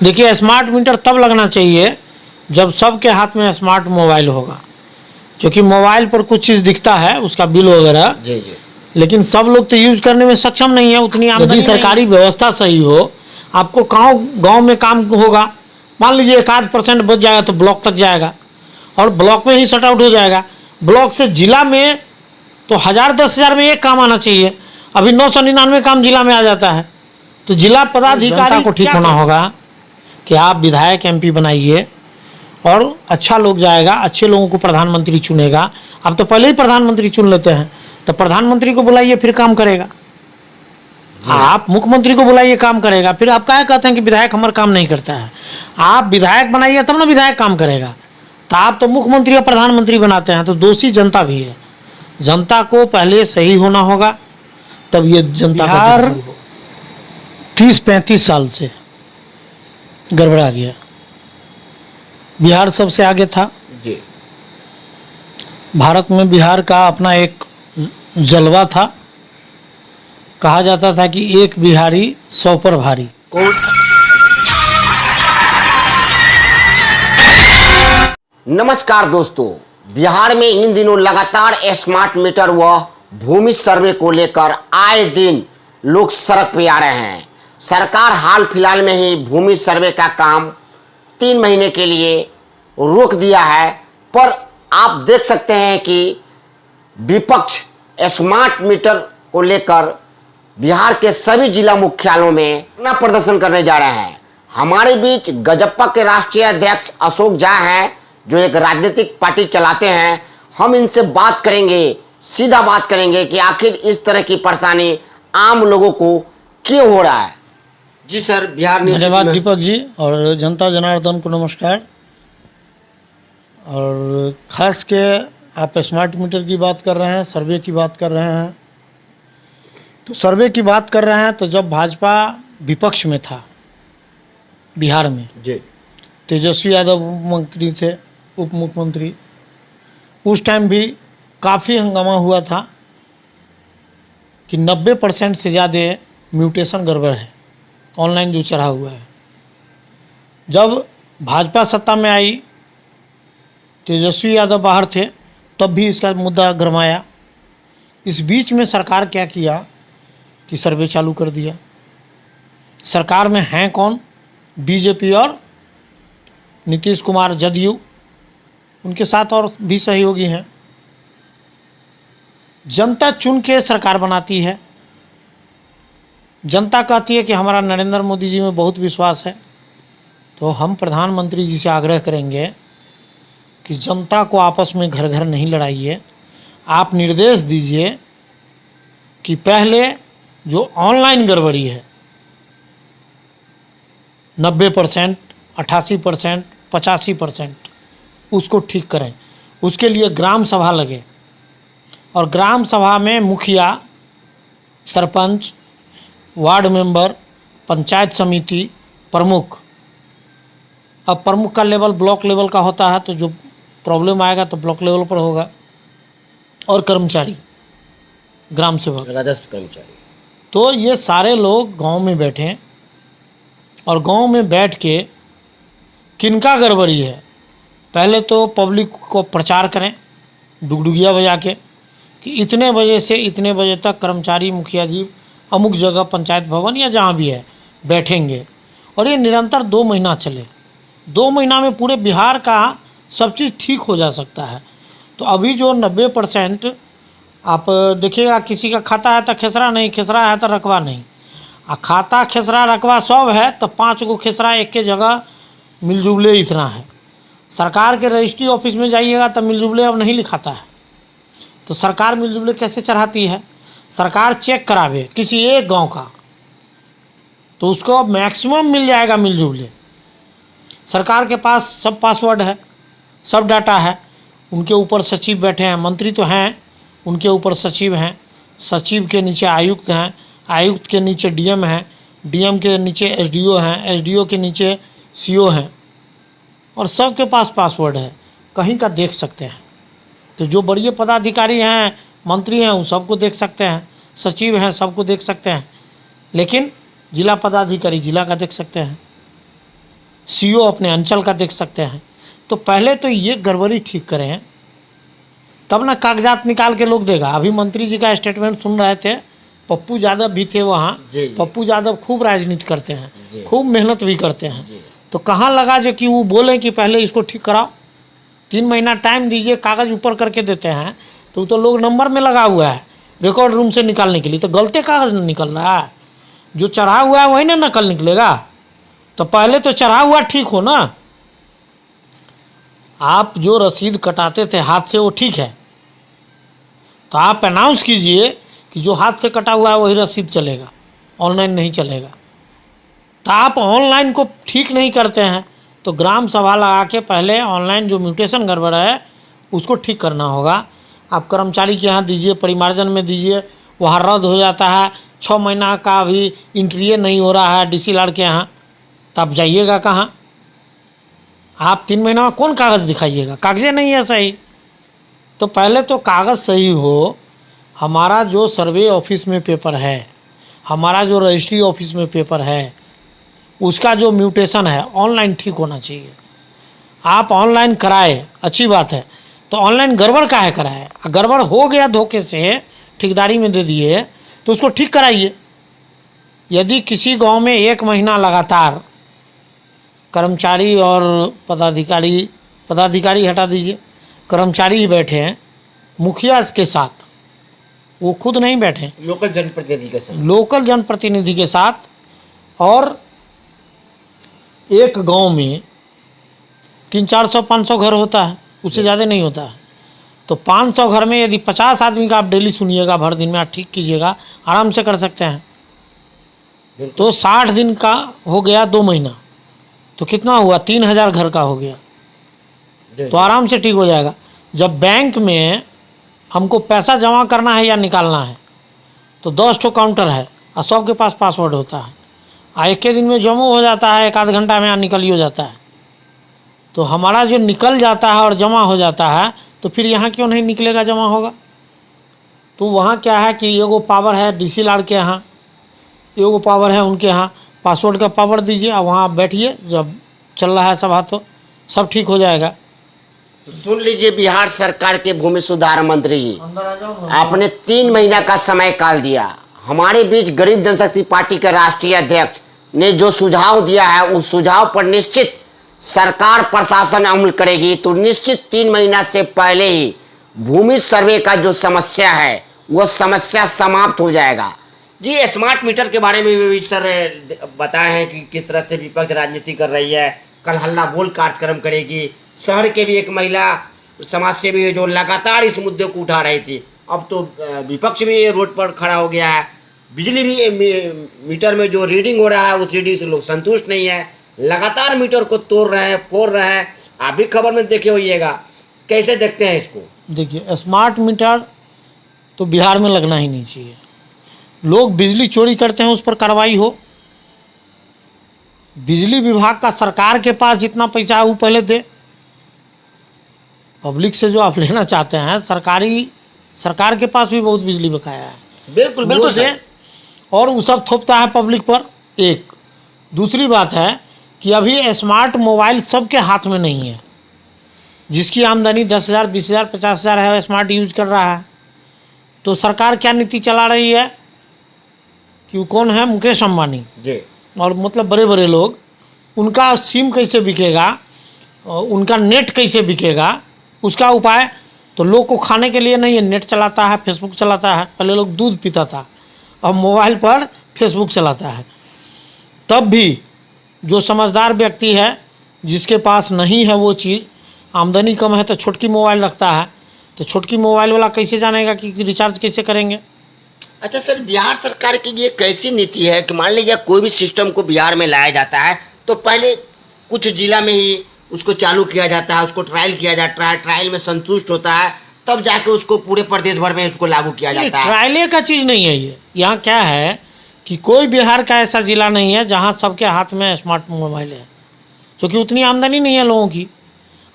देखिए, smart meter तब लगना चाहिए जब सबके हाथ में स्मार्ट मोबाइल होगा, क्योंकि मोबाइल पर कुछ चीज़ दिखता है, उसका बिल वगैरह, जी। लेकिन सब लोग तो यूज करने में सक्षम नहीं है उतनी आमदनी। यदि सरकारी व्यवस्था सही हो, आपको गाँव गाँव में काम होगा, मान लीजिए 1-8% बच जाएगा तो ब्लॉक तक जाएगा और ब्लॉक में ही शट आउट हो जाएगा। ब्लॉक से जिला में तो 1000-10,000 में एक काम आना चाहिए, अभी 999 काम जिला में आ जाता है। तो जिला पदाधिकारी को ठीक होना होगा कि आप विधायक MP बनाइए और अच्छा लोग जाएगा, अच्छे लोगों को प्रधानमंत्री चुनेगा। अब तो पहले ही प्रधानमंत्री चुन लेते हैं, तो प्रधानमंत्री को बुलाइए, फिर काम करेगा। आप मुख्यमंत्री को बुलाइए, काम करेगा। फिर आप क्या कहते हैं कि विधायक हमारा काम नहीं करता है? आप विधायक बनाइए तब ना विधायक काम करेगा। तो आप तो मुख्यमंत्री या प्रधानमंत्री बनाते हैं, तो दोषी जनता भी है। जनता को पहले सही होना होगा, तब ये जनता का 30-35 साल से गड़बड़ा गया। बिहार सबसे आगे था जी। भारत में। बिहार का अपना एक जलवा था, कहा जाता था कि एक बिहारी 100 पर भारी। नमस्कार दोस्तों, बिहार में इन दिनों लगातार स्मार्ट मीटर व भूमि सर्वे को लेकर आए दिन लोग सड़क पे आ रहे हैं। सरकार हाल फिलहाल में ही भूमि सर्वे का काम 3 महीने के लिए रोक दिया है, पर आप देख सकते हैं कि विपक्ष स्मार्ट मीटर को लेकर बिहार के सभी जिला मुख्यालयों में अपना प्रदर्शन करने जा रहे हैं। हमारे बीच गजप्पा के राष्ट्रीय अध्यक्ष अशोक झा हैं, जो एक राजनीतिक पार्टी चलाते हैं। हम इनसे बात करेंगे, सीधा बात करेंगे कि आखिर इस तरह की परेशानी आम लोगों को क्यों हो रहा है। जी सर, बिहार धन्यवाद दीपक जी, और जनता जनार्दन को नमस्कार। और ख़ास के आप स्मार्ट मीटर की बात कर रहे हैं, सर्वे की बात कर रहे हैं। तो सर्वे की बात कर रहे हैं तो जब भाजपा विपक्ष में था बिहार में जी, तेजस्वी यादव मंत्री थे, उप मुख्यमंत्री, उस टाइम भी काफ़ी हंगामा हुआ था कि 90% से ज़्यादा म्यूटेशन गड़बड़ है, ऑनलाइन जो चढ़ा हुआ है। जब भाजपा सत्ता में आई, तेजस्वी यादव बाहर थे, तब भी इसका मुद्दा गरमाया। इस बीच में सरकार क्या किया कि सर्वे चालू कर दिया। सरकार में हैं कौन? बीजेपी और नीतीश कुमार, जदयू, उनके साथ और भी सहयोगी हैं। जनता चुन के सरकार बनाती है। जनता कहती है कि हमारा नरेंद्र मोदी जी में बहुत विश्वास है, तो हम प्रधानमंत्री जी से आग्रह करेंगे कि जनता को आपस में घर घर नहीं लड़ाइए। आप निर्देश दीजिए कि पहले जो ऑनलाइन गड़बड़ी है 90%, 88%, 85%, उसको ठीक करें। उसके लिए ग्राम सभा लगे और ग्राम सभा में मुखिया, सरपंच, वार्ड मेंबर, पंचायत समिति, प्रमुख, अब प्रमुख का लेवल ब्लॉक लेवल का होता है, तो जो प्रॉब्लम आएगा तो ब्लॉक लेवल पर होगा, और कर्मचारी, ग्राम सेवक, राजस्व कर्मचारी। तो ये सारे लोग गांव में बैठें और गांव में बैठ के किनका गड़बड़ी है पहले तो पब्लिक को प्रचार करें, डुगडुगिया बजा के, कि इतने बजे से इतने बजे तक कर्मचारी, मुखिया जी अमुक जगह पंचायत भवन या जहाँ भी है बैठेंगे, और ये निरंतर 2 महीना चले। 2 महीना में पूरे बिहार का सब चीज़ ठीक हो जा सकता है। तो अभी जो 90% आप देखिएगा, किसी का खाता है तो खेसरा नहीं, खेसरा है तो रकबा नहीं। खाता खेसरा रकबा सब है तो 5 गो खेसरा एक के जगह मिलजुले इतना है। सरकार के रजिस्ट्री ऑफिस में जाइएगा तो मिलजुले अब नहीं लिखाता है। तो सरकार मिलजुले कैसे चढ़ाती है? सरकार चेक करावे किसी एक गांव का, तो उसको मैक्सिमम मिल जाएगा मिलजुले। सरकार के पास सब पासवर्ड है, सब डाटा है। उनके ऊपर सचिव बैठे हैं, मंत्री तो हैं, उनके ऊपर सचिव हैं, सचिव के नीचे आयुक्त हैं, आयुक्त के नीचे डीएम हैं, डीएम के नीचे एसडीओ हैं, एसडीओ के नीचे सीओ हैं, और सबके पास पासवर्ड है, कहीं का देख सकते हैं। तो जो बड़े पदाधिकारी हैं, मंत्री हैं, वो सबको देख सकते हैं, सचिव हैं सबको देख सकते हैं, लेकिन जिला पदाधिकारी जिला का देख सकते हैं। सीईओ अपने अंचल का देख सकते हैं। तो पहले तो ये गड़बड़ी ठीक करें, तब ना कागजात निकाल के लोग देगा। अभी मंत्री जी का स्टेटमेंट सुन रहे थे, पप्पू यादव भी थे वहाँ। जी, जी। पप्पू यादव खूब राजनीति करते जी। हैं, खूब मेहनत भी करते हैं। जी। तो कहाँ लगा जो कि वो बोले कि पहले इसको ठीक कराओ, 3 महीना टाइम दीजिए, कागज़ ऊपर करके देते हैं। तो लोग नंबर में लगा हुआ है रिकॉर्ड रूम से निकालने के लिए, तो गलते कागज़ नहीं निकल रहा है। जो चढ़ा हुआ है वही ना नकल निकलेगा। तो पहले तो चढ़ा हुआ ठीक हो ना। आप जो रसीद कटाते थे हाथ से वो ठीक है, तो आप अनाउंस कीजिए कि जो हाथ से कटा हुआ है वही रसीद चलेगा, ऑनलाइन नहीं चलेगा। तो आप ऑनलाइन को ठीक नहीं करते हैं, तो ग्राम सभा लगा के पहले ऑनलाइन जो म्यूटेशन गड़बड़ है उसको ठीक करना होगा। आप कर्मचारी के यहाँ दीजिए, परिमार्जन में दीजिए, वहाँ रद्द हो जाता है। 6 महीना का अभी इंट्री नहीं हो रहा है डीसी लाड़ के यहाँ, तो आप जाइएगा कहाँ? आप 3 महीना में कौन कागज़ दिखाइएगा? कागज़े नहीं है सही। तो पहले तो कागज़ सही हो। हमारा जो सर्वे ऑफिस में पेपर है, हमारा जो रजिस्ट्री ऑफिस में पेपर है, उसका जो म्यूटेशन है ऑनलाइन ठीक होना चाहिए। आप ऑनलाइन कराए, अच्छी बात है, तो ऑनलाइन गड़बड़ काहे कराए? गड़बड़ हो गया धोखे से, ठेकेदारी में दे दिए, तो उसको ठीक कराइए। यदि किसी गांव में 1 महीना लगातार कर्मचारी और पदाधिकारी हटा दीजिए, कर्मचारी ही बैठे हैं मुखिया के साथ, वो खुद नहीं बैठे, लोकल जनप्रतिनिधि के साथ, और एक गांव में 300-400-500 घर होता है, उससे ज़्यादा नहीं होता है। तो 500 घर में यदि 50 आदमी का आप डेली सुनिएगा, भर दिन में आप ठीक कीजिएगा, आराम से कर सकते हैं। तो 60 दिन का हो गया 2 महीना, तो कितना हुआ? 3000 घर का हो गया, तो आराम से ठीक हो जाएगा। जब बैंक में हमको पैसा जमा करना है या निकालना है, तो 10 ठो काउंटर है और सबके पास पासवर्ड होता है, एक के दिन में जमा हो जाता है, 1 आध घंटा में निकल ही हो जाता है। तो हमारा जो निकल जाता है और जमा हो जाता है, तो फिर यहाँ क्यों नहीं निकलेगा, जमा होगा? तो वहाँ क्या है कि एगो पावर है डीसी लाड़ के यहाँ, एगो पावर है उनके यहाँ, पासवर्ड का पावर दीजिए और वहाँ आप बैठिए, जब चल रहा है सभा तो सब ठीक हो जाएगा। तो सुन लीजिए, बिहार सरकार के भूमि सुधार मंत्री जी, आपने 3 महीना का समय काल दिया। हमारे बीच गरीब जनशक्ति पार्टी के राष्ट्रीय अध्यक्ष ने जो सुझाव दिया है, उस सुझाव पर निश्चित सरकार प्रशासन अमल करेगी। तो निश्चित 3 महीना से पहले ही भूमि सर्वे का जो समस्या है वो समस्या समाप्त हो जाएगा। जी, स्मार्ट मीटर के बारे में भी सर बताए हैं कि किस तरह से विपक्ष राजनीति कर रही है, कल हल्ला बोल कार्यक्रम करेगी। शहर के भी एक महिला समाज सेवी जो लगातार इस मुद्दे को उठा रही थी, अब तो विपक्ष भी रोड पर खड़ा हो गया है। बिजली भी मीटर में जो रीडिंग हो रहा है उस रीडिंग से लोग संतुष्ट नहीं है, लगातार मीटर को तोड़ रहे हैं, फोड़ रहे हैं। आप भी खबर में देखे होइएगा, कैसे देखते हैं इसको? देखिए, स्मार्ट मीटर तो बिहार में लगना ही नहीं चाहिए। लोग बिजली चोरी करते हैं, उस पर कार्रवाई हो। बिजली विभाग का सरकार के पास जितना पैसा है वो पहले दे। पब्लिक से जो आप लेना चाहते हैं, सरकार के पास भी बहुत बिजली बकाया है। बिल्कुल बिल्कुल से, और वो सब थोपता है पब्लिक पर। एक दूसरी बात है कि अभी स्मार्ट मोबाइल सबके हाथ में नहीं है। जिसकी आमदनी 10,000, 20,000, 50,000 है, स्मार्ट यूज कर रहा है। तो सरकार क्या नीति चला रही है कि वो कौन है, मुकेश अंबानी जी, और मतलब बड़े बड़े लोग, उनका सिम कैसे बिकेगा, उनका नेट कैसे बिकेगा, उसका उपाय तो लोग को खाने के लिए नहीं है, नेट चलाता है, फेसबुक चलाता है। पहले लोग दूध पीता था, अब मोबाइल पर फेसबुक चलाता है। तब भी जो समझदार व्यक्ति है, जिसके पास नहीं है वो चीज़, आमदनी कम है, तो छोटकी मोबाइल रखता है, तो छोटकी मोबाइल वाला कैसे जानेगा कि रिचार्ज कैसे करेंगे? अच्छा सर, बिहार सरकार की ये कैसी नीति है कि मान लीजिए कोई भी सिस्टम को बिहार में लाया जाता है तो पहले कुछ जिला में ही उसको चालू किया जाता है, उसको ट्रायल किया जाता है, ट्रायल में संतुष्ट होता है, तब जाके उसको पूरे प्रदेश भर में उसको लागू किया जाता है। ट्रायले का चीज़ नहीं है ये। यहाँ क्या है कि कोई बिहार का ऐसा ज़िला नहीं है जहाँ सबके हाथ में स्मार्ट मोबाइल है, क्योंकि उतनी आमदनी नहीं है लोगों की।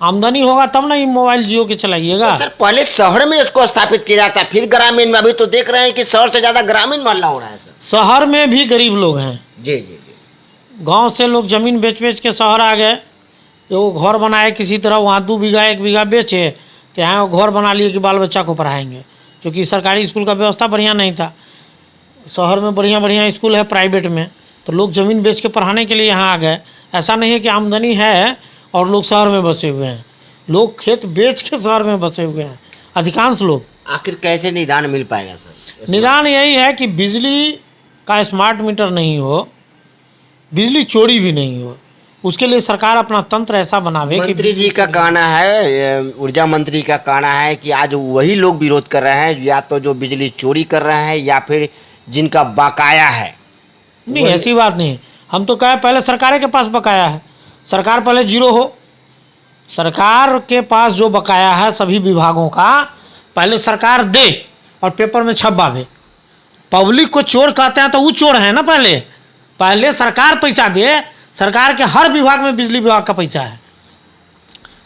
आमदनी होगा तब ना ये मोबाइल जियो के चलाइएगा। तो सर पहले शहर में इसको स्थापित किया जाता है, फिर ग्रामीण में। अभी तो देख रहे हैं कि शहर से ज़्यादा ग्रामीण मोहल्ला हो रहा है सर। शहर में भी गरीब लोग हैं, जी जी जी, गांव से लोग ज़मीन बेच बेच के शहर आ गए, वो घर बनाए किसी तरह, वहाँ 2 बीघा 1 बीघा बेचे तो यहाँ वो घर बना लिए कि बाल बच्चा को पढ़ाएंगे, क्योंकि सरकारी स्कूल का व्यवस्था बढ़िया नहीं था। शहर में बढ़िया बढ़िया स्कूल है प्राइवेट में, तो लोग ज़मीन बेच के पढ़ाने के लिए यहाँ आ गए। ऐसा नहीं है कि आमदनी है और लोग शहर में बसे हुए हैं, लोग खेत बेच के शहर में बसे हुए हैं अधिकांश लोग। आखिर कैसे निदान मिल पाएगा सर? निदान यही है कि बिजली का स्मार्ट मीटर नहीं हो, बिजली चोरी भी नहीं हो, उसके लिए सरकार अपना तंत्र ऐसा बनावे कि मंत्री जी का कहना है, ऊर्जा मंत्री का कहना है कि आज वही लोग विरोध कर रहे हैं, या तो जो बिजली चोरी कर रहे हैं या फिर जिनका बकाया है। नहीं, ऐसी बात नहीं है। हम तो कहे पहले सरकार के पास बकाया है, सरकार पहले जीरो हो। सरकार के पास जो बकाया है सभी विभागों का पहले सरकार दे और पेपर में छपवावे। पब्लिक को चोर कहते हैं तो वो चोर है ना, पहले सरकार पैसा दे। सरकार के हर विभाग में बिजली विभाग का पैसा है,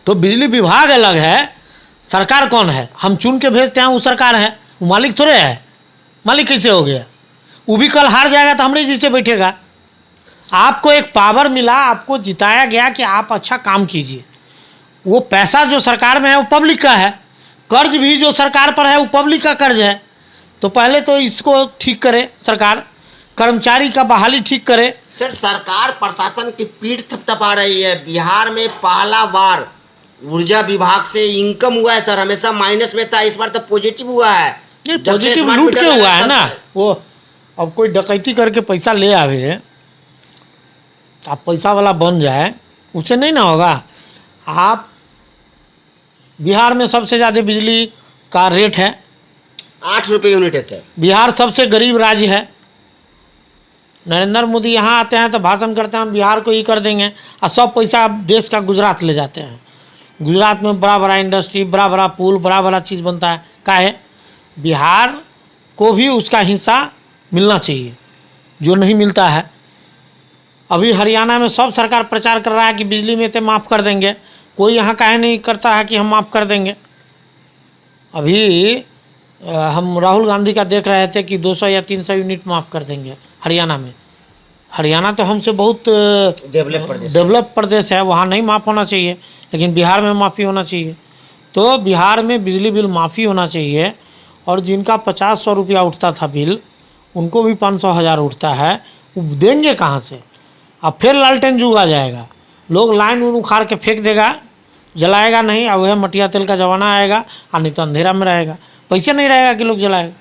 तो बिजली विभाग अलग है, सरकार कौन है? हम चुन के भेजते हैं, वो सरकार है, वो मालिक थोड़े है। मालिक कैसे हो गया? वो भी कल हार जाएगा तो हमरे जिससे बैठेगा। आपको एक पावर मिला, आपको जिताया गया कि आप अच्छा काम कीजिए। वो पैसा जो सरकार में है वो पब्लिक का है, कर्ज भी जो सरकार पर है वो पब्लिक का कर्ज है। तो पहले तो इसको ठीक करे सरकार, कर्मचारी का बहाली ठीक करे। सर, सरकार प्रशासन की पीठ थपथपा रही है। बिहार में पहला बार ऊर्जा विभाग से इनकम हुआ है सर, हमेशा माइनस में था, इस बार तो पॉजिटिव हुआ है। ये पॉजिटिव लूट के हुआ है ना। वो अब कोई डकैती करके पैसा ले आवे, आप पैसा वाला बन जाए, उससे नहीं ना होगा। आप बिहार में सबसे ज़्यादा बिजली का रेट है, 8 रुपये यूनिट है सर। बिहार सबसे गरीब राज्य है। नरेंद्र मोदी यहाँ आते हैं तो भाषण करते हैं हम बिहार को ही कर देंगे, और सब पैसा देश का गुजरात ले जाते हैं। गुजरात में बड़ा बड़ा इंडस्ट्री, बड़ा बड़ा पुल, बड़ा बड़ा चीज़ बनता है। क्या है? बिहार को भी उसका हिस्सा मिलना चाहिए, जो नहीं मिलता है। अभी हरियाणा में सब सरकार प्रचार कर रहा है कि बिजली में तो माफ़ कर देंगे, कोई यहाँ काहे नहीं करता है कि हम माफ़ कर देंगे। अभी हम राहुल गांधी का देख रहे थे कि 200 या 300 यूनिट माफ़ कर देंगे हरियाणा में। हरियाणा तो हमसे बहुत डेवलप प्रदेश है, वहाँ नहीं माफ़ होना चाहिए, लेकिन बिहार में माफ़ी होना चाहिए। तो बिहार में बिजली बिल माफ़ी होना चाहिए, और जिनका 50-100 रुपया उठता था बिल, उनको भी 500-1000 उठता है, वो देंगे कहाँ से? अब फिर लालटेन जुग आ जाएगा, लोग लाइन उखाड़ के फेंक देगा, जलाएगा नहीं। अब वह मटिया तेल का ज़माना आएगा, और नहीं तो अंधेरा में रहेगा, पैसा नहीं रहेगा कि लोग जलाएगा।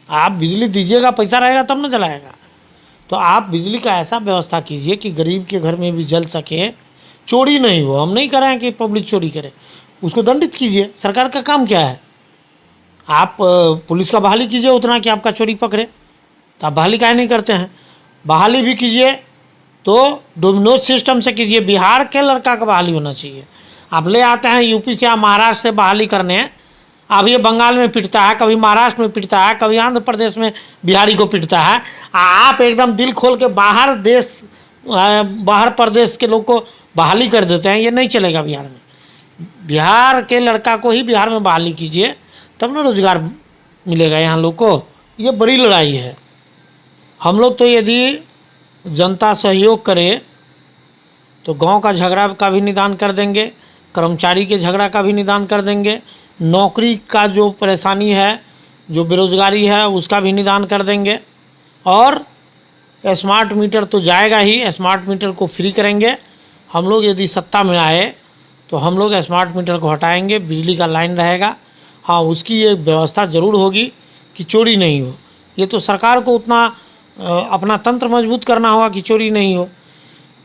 आप बिजली दीजिएगा, पैसा रहेगा तब ना जलाएगा। तो आप बिजली का ऐसा व्यवस्था कीजिए कि गरीब के घर में भी जल सके, चोरी नहीं हो। हम नहीं कह रहे हैं कि पब्लिक चोरी करे, उसको दंडित कीजिए। सरकार का काम क्या है? आप पुलिस का बहाली कीजिए उतना कि आपका चोरी पकड़े, तो आप बहाली काहे नहीं करते हैं? बहाली भी कीजिए तो डोमिनोज सिस्टम से कीजिए। बिहार के लड़का का बहाली होना चाहिए। आप ले आते हैं यूपी से या महाराष्ट्र से बहाली करने, अब ये बंगाल में पिटता है, कभी महाराष्ट्र में पिटता है, कभी आंध्र प्रदेश में बिहारी को पिटता है। आप एकदम दिल खोल के बाहर प्रदेश के लोग को बहाली कर देते हैं, ये नहीं चलेगा बिहार में। बिहार के लड़का को ही बिहार में बहाली कीजिए, तब ना रोजगार मिलेगा यहाँ लोग को। ये बड़ी लड़ाई है। हम लोग तो यदि जनता सहयोग करे तो गांव का झगड़ा का भी निदान कर देंगे, कर्मचारी के झगड़ा का भी निदान कर देंगे, नौकरी का जो परेशानी है, जो बेरोजगारी है, उसका भी निदान कर देंगे। और स्मार्ट मीटर तो जाएगा ही, स्मार्ट मीटर को फ्री करेंगे। हम लोग यदि सत्ता में आए तो हम लोग स्मार्ट मीटर को हटाएंगे, बिजली का लाइन रहेगा। हाँ, उसकी ये व्यवस्था ज़रूर होगी कि चोरी नहीं हो। ये तो सरकार को उतना अपना तंत्र मजबूत करना होगा कि चोरी नहीं हो।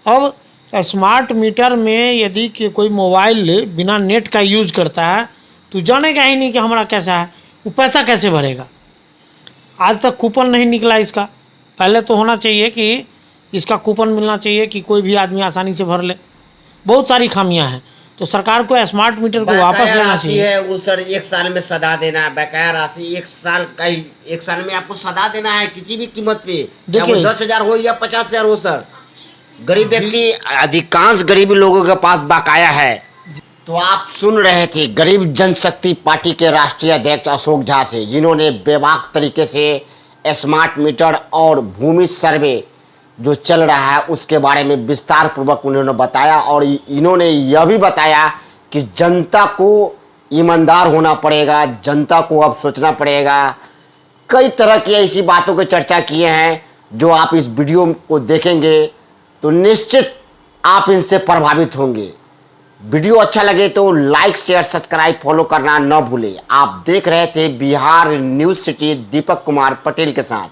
अब स्मार्ट मीटर में यदि कि कोई मोबाइल बिना नेट का यूज़ करता है तो जानेगा ही नहीं कि हमारा कैसा है, वो पैसा कैसे भरेगा? आज तक कूपन नहीं निकला इसका। पहले तो होना चाहिए कि इसका कूपन मिलना चाहिए कि कोई भी आदमी आसानी से भर ले। बहुत सारी खामियां हैं, तो सरकार को स्मार्ट मीटर को वापस लेना चाहिए। है वो सर 1 साल में सदा देना है, बकाया राशि 1 साल में आपको सदा देना है किसी भी कीमत पे, चाहे वो 10,000 हो या 50,000 हो। सर, गरीब व्यक्ति, अधिकांश गरीब लोगों के पास बकाया है। तो आप सुन रहे थे गरीब जनशक्ति पार्टी के राष्ट्रीय अध्यक्ष अशोक झा से, जिन्होंने बेबाक तरीके से स्मार्ट मीटर और भूमि सर्वे जो चल रहा है उसके बारे में विस्तार पूर्वक उन्होंने बताया और इन्होंने यह भी बताया कि जनता को ईमानदार होना पड़ेगा, जनता को अब सोचना पड़ेगा। कई तरह की ऐसी बातों की चर्चा किए हैं जो आप इस वीडियो को देखेंगे तो निश्चित आप इनसे प्रभावित होंगे। वीडियो अच्छा लगे तो लाइक शेयर सब्सक्राइब फॉलो करना न भूलें। आप देख रहे थे बिहार न्यूज़ सिटी दीपक कुमार पटेल के साथ।